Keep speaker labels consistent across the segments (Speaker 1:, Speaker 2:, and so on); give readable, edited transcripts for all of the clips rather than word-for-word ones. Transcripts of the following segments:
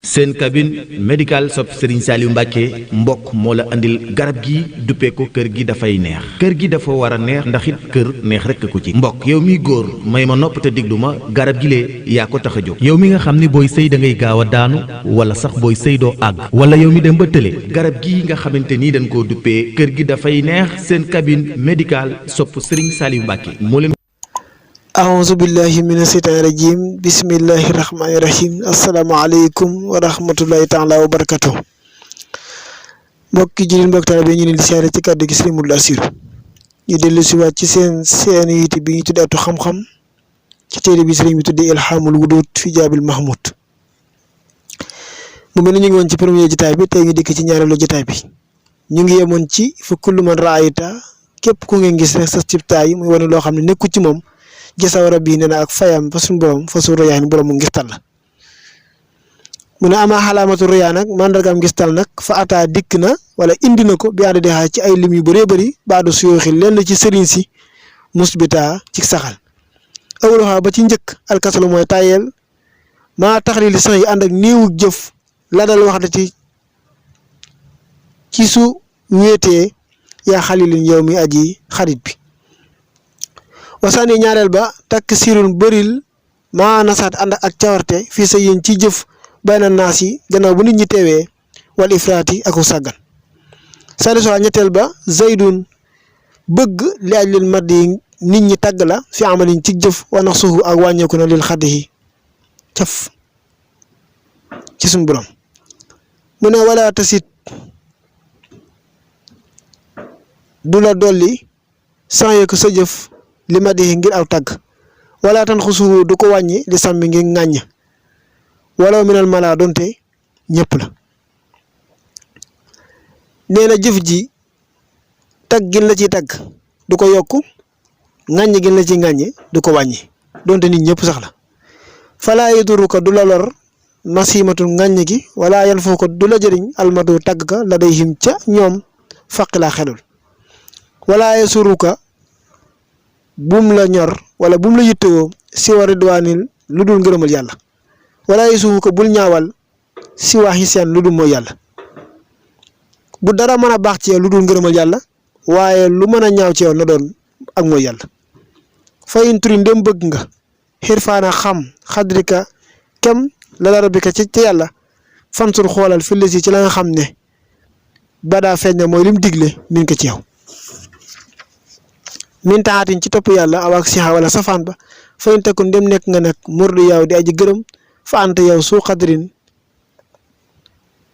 Speaker 1: seen cabine médicale sopp Serigne Saliou Mbacké mbokk moo la andil garab gi duppee ko kër gi dafay neex kër gi dafa war a neex ndax it kër neex rekk ko ci mbokk yow miy góor may ma nopp te diglu ma garab gi lee yaa ko tax a jóg yow mi nga xam ne booy sëy da ngay gaaw a daanu wala sax booy sëy doo àgg wala yow mi dem ba tële garab gi nga xamante ni dañ koo duppee kër gi dafay neex seen cabine médicale sopp Serigne Saliou Mbacké moo leen
Speaker 2: أعوذ بالله من الشيطان الرجيم بسم الله الرحمن الرحيم السلام عليكم ورحمة الله تعالى وبركاته mbokki jullit mbokk taalibe ñu leen di siyaare ci kàddu gi Serigne Modou Assirou ñu dellu si waat ci seen yiti bi ñu tuddee atu xam-xam ci téere bi Serigne bi tuddee Ilhamul Wudud fi Jaabil Mahmud mu mel ni ñu ngi woon ci premier jotaay bi tey ñu dikk ci ñaareelu jotaay bi ñu ngi yemoon ci fa kullu man raayta képp ku ngeen gis rek sa cibtaay muy wane loo xam ne nekku ci moom jasa war a bii nee na ak fayam fa suñu borom fa su royaa ni borom mu ngistal la mu ne ama xalaamatu royaa nag mandargaam ngistal nag fa ataa dikk na wala indi na ko bi ànd dexaa ci ay lim yu bëree bëri baadu suyooxi lenn ci sëriñ si musbita ci saxal awloxaa ba ci njëkk alkasalu mooy tayel maa taxali li sax yi ànd ak néewug jëf la dal wax da ci su wéetee yaa xalilin yow mi aji xarit bi wasaani ñaareel ba takk sirun bëril maa nasaat ànd ak cawarte fii sa yéen ci jëf bay na naas yi gannaaw bu nit ñi teewee wal ifraati aku sàggan sali soa ñetteel ba zaydun bëgg li aj leen madd yi nit ñi tàgg la fi amalin ci jëf wa nax suufu ak wàññeeku na lil xadd yi caf ci suñ borom mu ne wala tasit du la dolli sànye ko sa jëf li ma di ngir aw tàgg wala tan xusuhu du ko wàññi li sàmmi ngir ŋàññ wala minal mala donte ñëpp la nee na jëf ji tagg gin la ciy tagg du ko yokk ŋàññ gin la ciy ŋàññi du ko wàññi donte nit ñëpp sax la falaa yaduru ko du la lor masimatul ŋàññ gi wala yan foo ko du la jëriñ almadu tagg ka la day him ca ñoom faqi laa xelul wala yasuru ka bum la ñor wala bum la yittewoo si wa ridwaanil lu dul ngërëmal yàlla wala yusufu ko bul ñaawal si waa xiseen lu dul mooy yàlla bu dara mën a baax ci yow lu dul ngërëmal yàlla waaye lu mën a ñaaw ci yow na doon ak mooy yàlla fayin turi ndem bëgg nga xirfaana xam xadrika kem la dara bi ka ci yàlla fansur xoolal fi ci la nga xam ne badaa feeñ na mooy lim digle min ko ci yow min taxaatin ci topp yàlla awaak sixa wala safaan ba fa in takun dem nekk nga nag murdu yow di aji gërëm fa anta yow su xadrin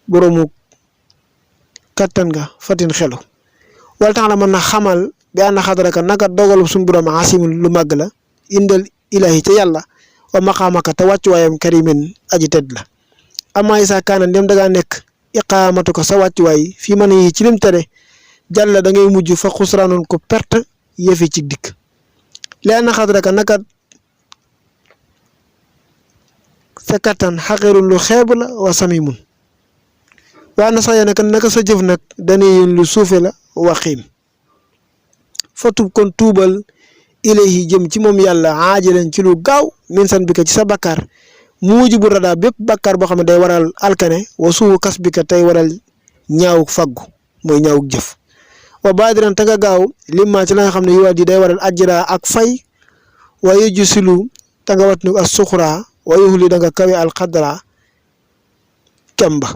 Speaker 2: boroomu kattan nga fatin xelu wala tax la mën na xamal bi ànd xadraka naka dogalu suñu borom asimun lu màgg la indal ilahi ca yàlla wa maqaamaka te wàccuwaayam karimin aji tedd la amaa isa kaana ndem dangaa nekk iqaamatu ko sa wàccuwaay fii mën yi ci lim tere jàlla da ngay mujj fa xusraanoon ko perte yëfi ci dikk lee na xadraka naka sa kattan xaqirun lu xeeb la wa samimun waa na sax ya naka sa jëf nag daniyun lu suufe la waxiim fa tub kon tuubal ilayhi jëm ci moom yàlla aajilan ci lu gaaw min san bi ka ci sa bakkaar muuji bu radaa bépp bakkaar boo xam ne day waral alkane wa suufu kas bi ka tey waral ñaawuk faggu mooy ñaawuk jëf wa baadiran te nga gaaw limma ci la nga xam ne yuwaat yi day waral ajra ak fay wa yuju silu te nga wat nu as suxra wa yuxli da nga kawe alxadra kemba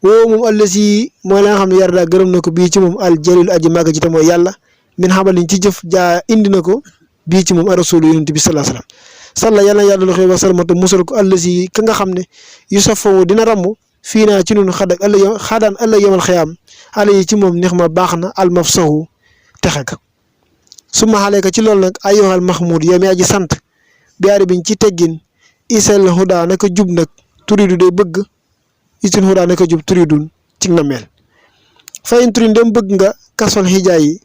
Speaker 2: woo moom allasi mooy la nga xam ne yar daa gërëm na ko bii ci moom al jalil aji màgg ji te mooy yàlla min xamalin ci jëf jaa indi na ko bii ci moom arasulu yonent bi sallallahu alayhi wasallam salla yàlla yàlla lu xëy wa salmata musal ko allasi ka nga xam ne yu safawu dina ramm fii naa ci nun xadaan ëllëg yomal xayaam xale yi ci moom neex ma baax na almafsahu texe ka su ma xalee ka ci loolu nag ayyuhal mahmud yow mi aji sant biyaari biñ ci teggin isal huda naka jub nag turidu day bëgg isil huda naka jub turidun ci na mel fayin turi ndem bëgg nga kasol xijaay yi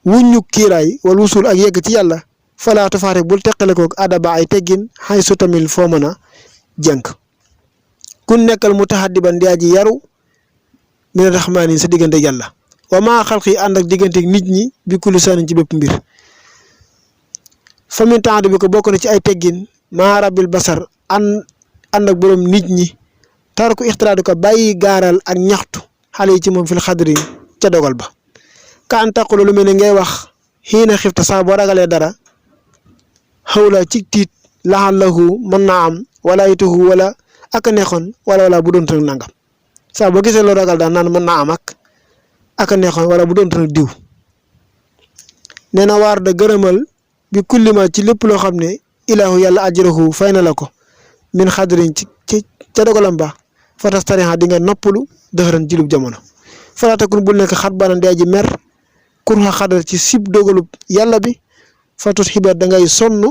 Speaker 2: wuññu kiiraay wala wusul ak yegg ci yàlla falaatu faare bul teqale koog adaba ay teggin xay su tamil foo mën a jënk kun nekkal mu taxaddiban di aji yaru mina raxmaani sa diggante yàlla wa maa xalqi ànd ak diggante nit ñi bi kulli saanin ci bépp mbir fa min taxaddi bi ko bokk na ci ay teggin maa rabbil basar ànd ak borom nit ñi tarku ixtiraadu ko bàyyi gaaral ak ñaxtu xale yi ci moom fil xadri ca dogal ba ka an taqulu lu mel ne ngay wax xiina xifta saa boo ragalee dara xawla ci tiit laxallahu mën naa am wala yituhu wala ak a neexoon wala bu doon tënk nangam saa boo gisee loo ragal daal naan mën naa am ak a neexoon wala bu doon tënk diw nee na waar da gërëmal bi kullima ci lépp loo xam ne ilaahu yàlla ajrahu fay na la ko min xadrin ci ca dogalam ba fatas tarixa di nga noppalu dëxëran jilub jamono falaatakun bul nekk xat banan di aji mer kurxa xadar ci sib dogalub yàlla bi fatut xibaar da ngay sonn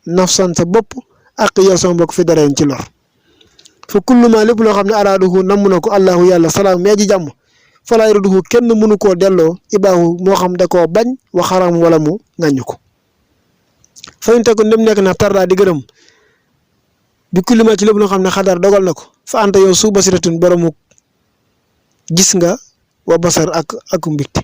Speaker 2: nafsan sa bopp ak yow sama mbokk fi dareen ci lor fa kulluma lépp loo xam ne araaduhu namm na ko allahu yàlla salaam mi aji jàmm falaa yaraduhu kenn mënu koo delloo ibaahu moo xam da koo bañ wa xaram wala mu ŋàññu ko fa in takun dem nekk na tarda di gërëm bi kullima ci lépp loo xam ne xadar dogal na ko fa anta yow su basiratun boromu gis nga wa basar ak mbégte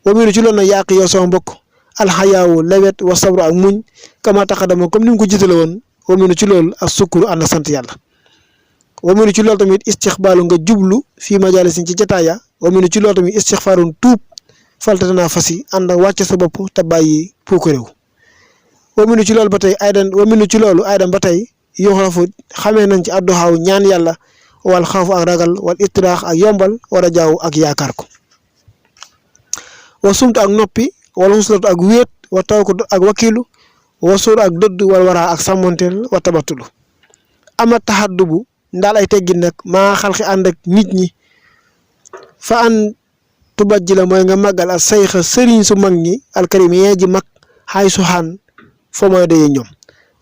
Speaker 2: wa miinu ci loolu nag yàq yow sama mbokk alxayaawu lewet wa sabru ak muñ kama taqadama comme ni mu ko jiitale woon wa miinu ci loolu ak sukkuru ànd sant yàlla wa miinu ci loolu tamit istixbaalu nga jublu fii majaalisin ci jataaya wa miinu ci loolu tamit istixfaarun tuub faltatana fasi ànd ak wàcce sa bopp te bàyyi puuko réew wa miinu ci loolu ba tey aydan wa miinu ci loolu aydan ba tey yuxrafu xamee nañ ci adduxaaw ñaan yàlla wal xawfu ak ragal wal itiraax ak yombal war a jaaw ak yaakaar ko wa sumtu ak noppi wala xuslatu ak wéet wa tawakkul ak wakiilu wa suur ak dëdd wal waraa ak sàmmonteel wa tabatulu ama taxaddubu ndaal ay teggin nag maa xalqi ànd ak nit ñi fa an tubajji la mooy nga màggal ak sayxa sëriñ su mag ñi alkarim yee ji mag xaay su xaan foo mooy dayee ñoom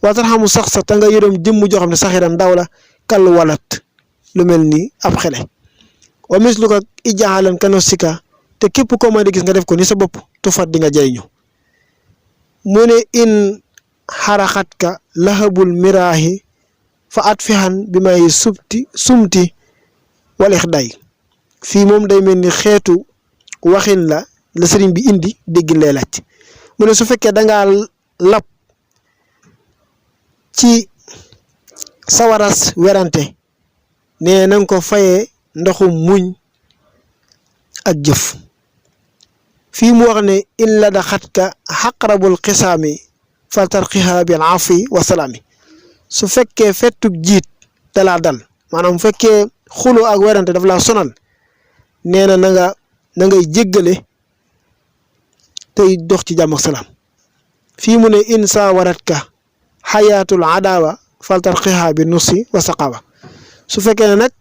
Speaker 2: waatal xamu sax sa ta nga yërëm jëmm joo xam ne saxiran ndaw la kall walat lu mel ni ab xele wa mislu ko ijaalan kano sika te képp koo mën di gis nga def ko ni sa bopp tufat di nga jëriñu mu ne in xaraxat ka lahabul miraahi fa at fixan bi may sumti wala day fii moom day mel ni xeetu waxin la sëriñ bi indi déggin lay laaj mu ne su fekkee dangaa lab ci sawaras werante ne na nga ko fayee ndoxum muñ ak jëf fii mu wax ne in la da xat ka xaqrabul xisaami fa tarqiha bil afi wa salaami su fekkee fettug jiit dalaa dal maanaam bu fekkee xulo ak werante daf laa sonal nee na na ngay jéggale tey dox ci jàmm ak salaam fii mu ne in saa warat ka xayaatul adaawa fal tarqiha bi nusi wa saqawa su fekkee ne nag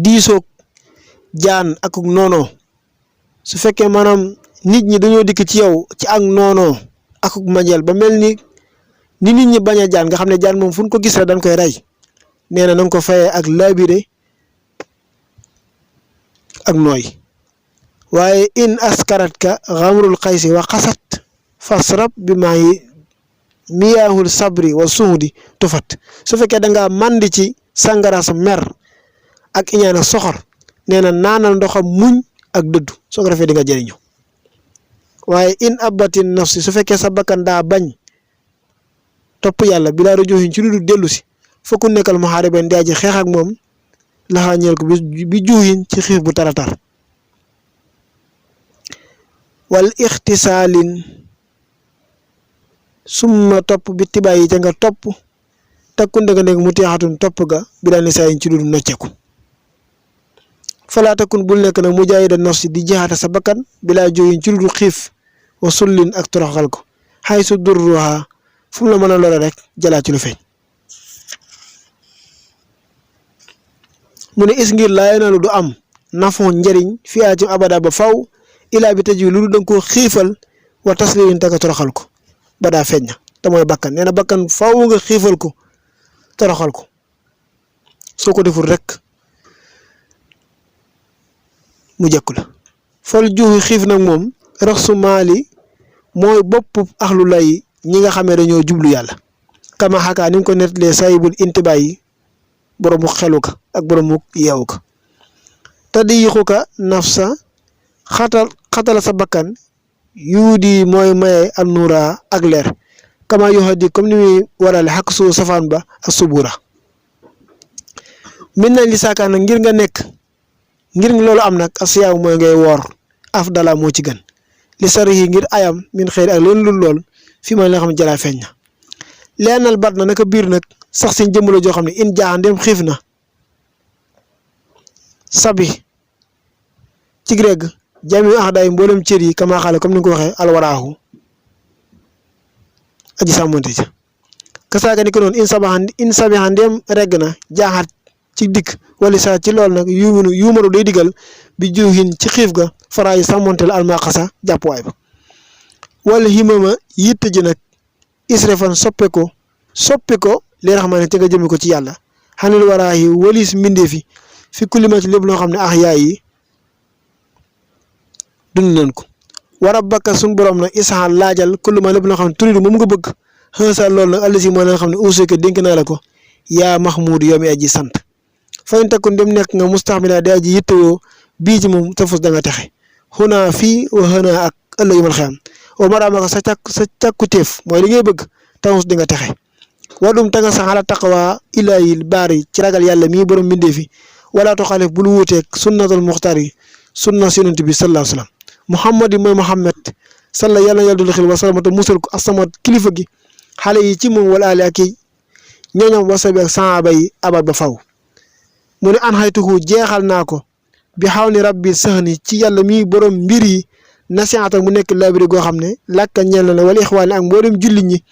Speaker 2: diisoog jaan ak noonoo su fekkee maanaam nit ñi dañoo dikk ci yow ci ak noonoo ak majeel ba mel ni nit ñi bañ a jaan nga xam ne jaan moom fu ñu ko gis rek dañ koy rey nee na nga ko fayee ak labiré ak nooy waaye in askarat ka xamrul xaysi wa xasat fasrab bi maa yi miyaahul sabri wa suhudi tufat su fekkee da nga màndi ci sàngara sa mer ak iñaan ak soxor nee na naanal ndoxam muñ ak dëddu soo ko defee di nga jëriñu waaye in abatin nafsi su fekkee sa bakkan daa bañ topp yàlla bi laa rajoxin ci lu dul dellu si fokku nekkal mu xaare ben di aji xeex ak moom laxaa ñeel ko bi juuyin ci xiif bu taratar wal ixtisaalin summa topp bi tibaay yi ca nga topp takku ndëgg ndëgg mu teexatun topp ga bi daal nisaayin ci lu dul nocceeku falaa takun bul nekk nag mu jaayi da nafsi di jaxaata sa bakkan bilaa jooyin ci lu dul xiif wa sullin ak toroxal ko xay su durruha fu mu la mën a lore rek jalaa ci lu feeñ mu ne is ngir laa yenaalu du am nafon njëriñ fi aacim abada ba faw ilaa bi tëj lu dul danga koo xiifal wa taslilin te nga toroxal ko ba daa feeñ na te mooy bakkan nee na bakkan faw nga xiifal ko toroxal ko soo ko deful rek mu jëkku la fol juuxi xiif nag moom raxsu maali mooy bopp axlu lay ñi nga xamee dañoo jublu yàlla kama xakaa ni nga ko nettalee sayibul intibaay yi boroomu xelu ka ak boroomu yeewu ka te di yixu ka nafsa xatala sa bakkan yuudi mooy maye an nuura ak leer kama yoxa di comme ni muy warale xaq suu safaan ba ak subura min nañ li saakaan nag ngir nga nekk ngir loolu am nag asiyaaw mooy ngay woor afdala moo ci gën li sarihi ngir ayam min xëyri ak leen lul lool fi mooy la nga xam ne jalaa feeñ na leenal bat na naka biir nag sax si jëmm la joo xam ne in jaaxa ndem xiif na sabi ci greg jami ax daay mboolem cër yi kama xaale comme ni nga ko waxee alwaraahu aji sàmmonte ca kasaaka ni ko noonu in sabiha ndem regg na jaaxaat ci dikk wala saa ci lool nag yuumaru day digal bi juuxin ci xiif ga faraa yi sàmmonte la almaqasa jàppuwaay ba wala himama yitte ji nag isrefan soppe ko li raxmaane te nga jëme ko ci yàlla xanil waraa yi walis mbindeefi fi kulima ci lépp loo xam ne yaay yi dund nañ ko war a bakka suñ borom nag isaxal laajal kuluma lépp loo xam ne turidu moom nga bëgg xësa loolu nag àll si moo nga xam ne useke dénk naa la ko yaa mahmoud yow mi aji sant fayn takku dem nekk nga mustaxmila di aji yittewoo bii ci moom tafus da nga texe xunaa fii wa xënaa ak ëllëg yumal xeyam wa maraamaka sa càkku téef mooy li ngay bëgg tafus di nga texe wadum ta nga sax ala taqwa ilaayil baari ci ragal yàlla mii borom mbindee fi wala to xalif bul wuuteeg sunnatul muxtaar yi sunna si yonent bi sallallahu alayhi wa sallam muhammad yi mooy muhammad salla yàlla na yàlla dul xil wa salamata musal ko asamat kilifa gi xale yi ci moom wala ali ak i ñooñam wasabi ak saaba yi abad ba faw mu ne an xaytuhu jeexal naa ko bi xaw ni rabbi sëxni ci yàlla mii borom mbir yi nasihatal mu nekk labiri goo xam ne làkka ñeel na la wala ixwaani ak mboolem jullit ñi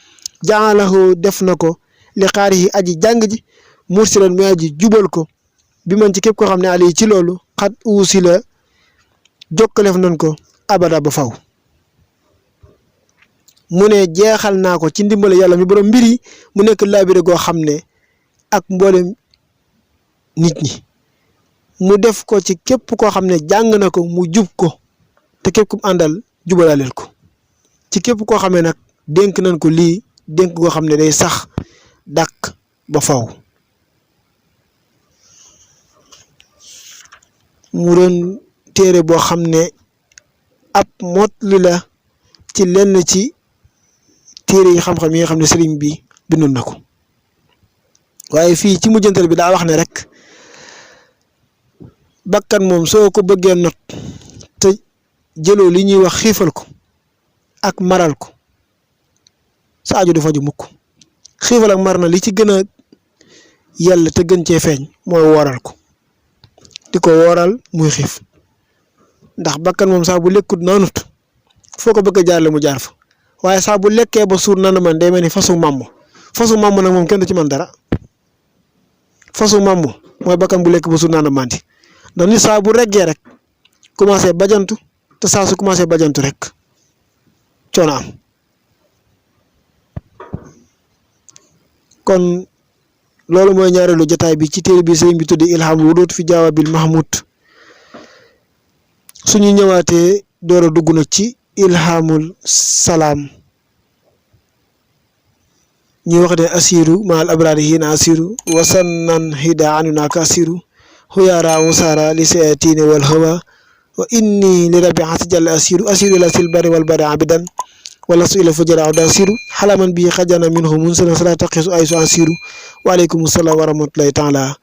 Speaker 2: jaalahu def na ko li xaari yi aji jàng ji mursilan muy aji jubal ko bi man ci képp koo xam ne ali ci loolu xat uusi la jokkaleef nañ ko abada ba faw mu ne jeexal naa ko ci ndimbale yàlla mi borom mbir yi mu nekk labiri goo xam ne ak mboolem nit ñi mu def ko ci képp koo xam ne jàng na ko mu jub ko te képp ku àndal jubalaaleel ko ci képp koo xam ne nag dénk nañ ko lii dénk koo xam ne day sax dàq ba faw mu doon téere boo xam ne ab mot li la ci lenn ci téere yi xam-xam yi nga xam ne sëriñ bi bindoon na ko waaye fii ci mujjantal bi daa wax ne rek bakkan moom soo ko bëggee not te jëloo li ñuy wax xiifal ko ak maral ko sa aju du faju mukk xiifal ak mar na li ci gën a yàlla te gën cee feeñ mooy wooral ko di ko wooral muy xiif ndax bakkan moom saa bu lekkut naanut foo ko bëgg a jaarle mu jaar fa waaye saa bu lekkee ba suur nana man day mel ni fasu màmm nag moom kenn du ci man dara fasu màmm mooy bakkan bu lekk ba suur nana mandi ndax nit saa bu reggee rek commencé bajantu te saa su commencé bajantu rek coono am kon loolu mooy ñaareelu jotaay bi ci téere bi sëriñ bi tuddi ilhamul wudud fi jawaabil mahmud suñu ñëwaatee door a dugg na ci ilhamul salaam ñuy wax ne asiru maal abraari hiina asiru wasannan hida anunaka asiru huyaara wusaara li sayatini wal hawa wa inni li rabbi xasi jalla asiru ila sil bari wal bari abidan wala su ila fujara aw da asiru xalaman bi xajana minhu mun sana sala taqisu ay su asiru wa aleykum salaam wa rahmatullahi taala